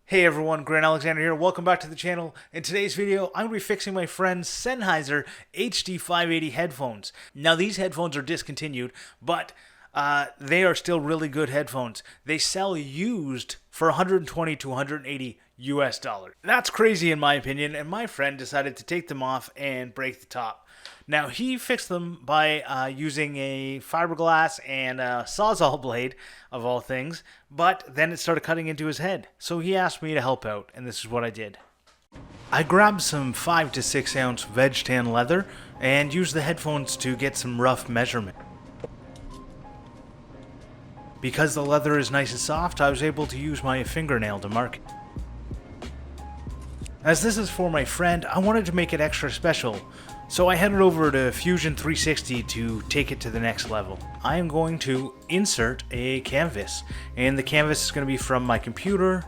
Hey everyone, Grant Alexander here. Welcome back to the channel. In today's video, I'm going to be fixing my friend's Sennheiser HD580 headphones. Now these headphones are discontinued, but they are still really good headphones. They sell used for $120 to $180 US. That's crazy in my opinion, and my friend decided to take them off and break the top. Now he fixed them by using a fiberglass and a sawzall blade, of all things, but then it started cutting into his head. So he asked me to help out, and this is what I did. I grabbed some 5 to 6 ounce veg tan leather and used the headphones to get some rough measurement. Because the leather is nice and soft, I was able to use my fingernail to mark it. As this is for my friend, I wanted to make it extra special, so I headed over to Fusion 360 to take it to the next level. I am going to insert a canvas, and the canvas is going to be from my computer.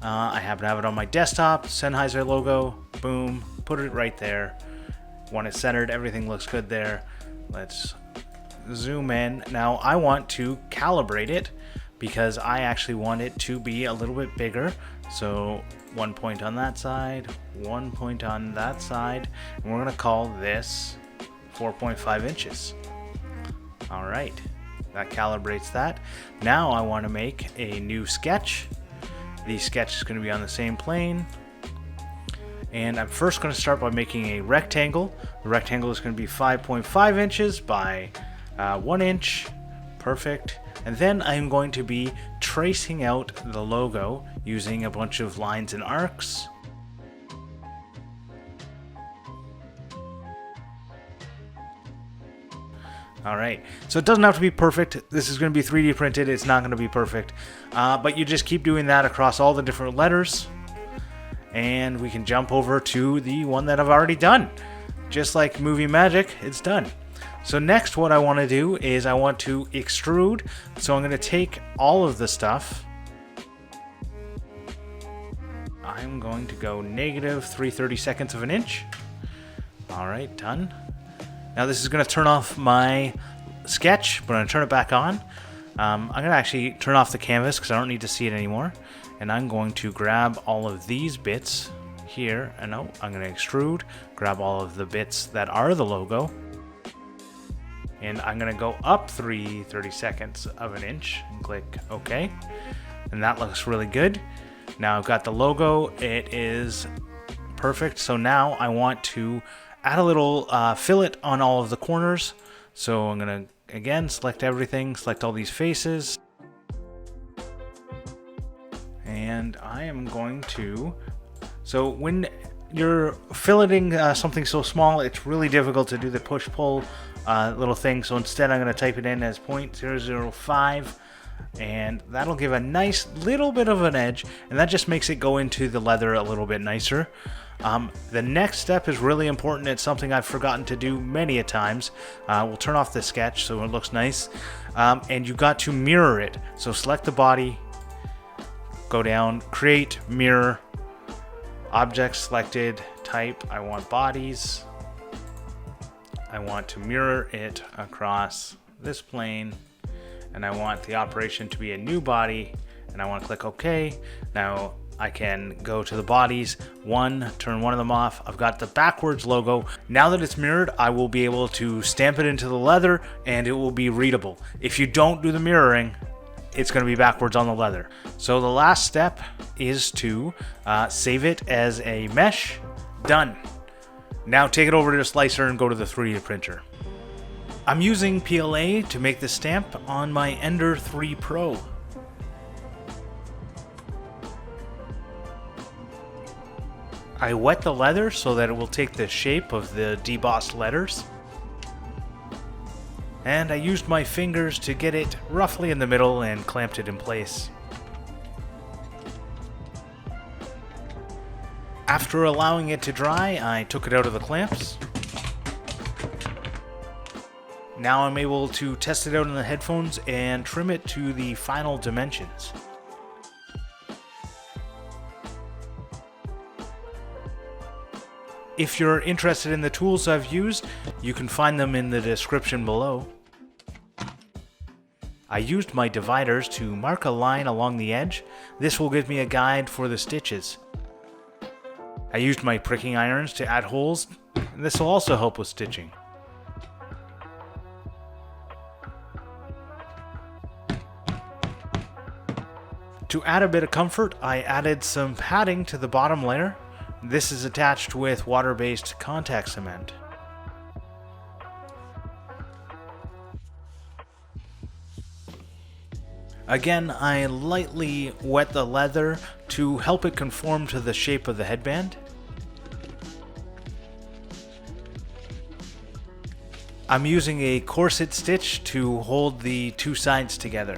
I happen to have it on my desktop, Sennheiser logo, boom, put it right there. Want it centered, everything looks good there. Let's zoom in. Now I want to calibrate it because I actually want it to be a little bit bigger. So 1 point on that side, 1 point on that side, and we're going to call this 4.5 inches. All right, that calibrates that. Now I want to make a new sketch. The sketch is going to be on the same plane. And I'm first going to start by making a rectangle. The rectangle is going to be 5.5 inches by 1 inch. Perfect. And then I'm going to be tracing out the logo using a bunch of lines and arcs. Alright, so it doesn't have to be perfect. This is going to be 3D printed. It's not going to be perfect. But you just keep doing that across all the different letters. And we can jump over to the one that I've already done. Just like movie magic, it's done. So next what I want to do is I want to extrude. So I'm going to take all of the stuff. I'm going to go negative 3/32 of an inch. Alright, done. Now this is going to turn off my sketch, but I'm going to turn it back on. I'm going to actually turn off the canvas because I don't need to see it anymore. And I'm going to grab all of these bits here. And no, I'm going to extrude, grab all of the bits that are the logo. And I'm going to go up 3/32 of an inch and click OK. And that looks really good. Now I've got the logo. It is perfect. So now I want to add a little fillet on all of the corners. So I'm going to, again, select everything, select all these faces. And I am going to... So when you're filleting something so small, it's really difficult to do the push-pull little thing. So instead I'm going to type it in as 0.005. And that'll give a nice little bit of an edge, and that just makes it go into the leather a little bit nicer. The next step is really important. It's something I've forgotten to do many a times. We'll turn off the sketch so it looks nice. And you got to mirror it. So select the body, go down, create, mirror, object selected, type, I want bodies. I want to mirror it across this plane. And I want the operation to be a new body, and I want to click OK. Now I can go to the bodies, turn one of them off. I've got the backwards logo. Now that it's mirrored, I will be able to stamp it into the leather and it will be readable. If you don't do the mirroring, it's going to be backwards on the leather. So the last step is to save it as a mesh. Done. Now take it over to the slicer and go to the 3D printer. I'm using PLA to make the stamp on my Ender 3 Pro. I wet the leather so that it will take the shape of the debossed letters. And I used my fingers to get it roughly in the middle and clamped it in place. After allowing it to dry, I took it out of the clamps. Now I'm able to test it out in the headphones and trim it to the final dimensions. If you're interested in the tools I've used, you can find them in the description below. I used my dividers to mark a line along the edge. This will give me a guide for the stitches. I used my pricking irons to add holes, and this will also help with stitching. To add a bit of comfort, I added some padding to the bottom layer. This is attached with water-based contact cement. Again, I lightly wet the leather to help it conform to the shape of the headband. I'm using a corset stitch to hold the two sides together.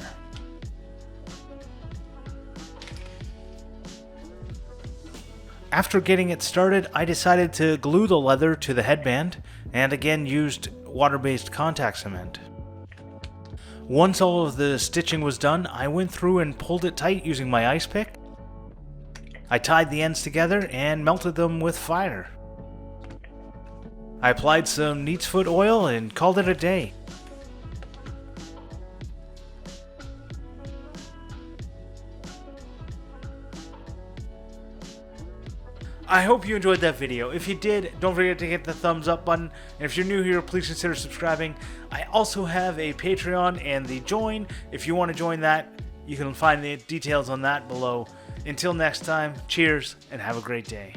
After getting it started, I decided to glue the leather to the headband, and again used water-based contact cement. Once all of the stitching was done, I went through and pulled it tight using my ice pick. I tied the ends together and melted them with fire. I applied some neat's foot oil and called it a day. I hope you enjoyed that video. If you did, don't forget to hit the thumbs up button. And if you're new here, please consider subscribing. I also have a Patreon and the join. If you want to join that, you can find the details on that below. Until next time, cheers and have a great day.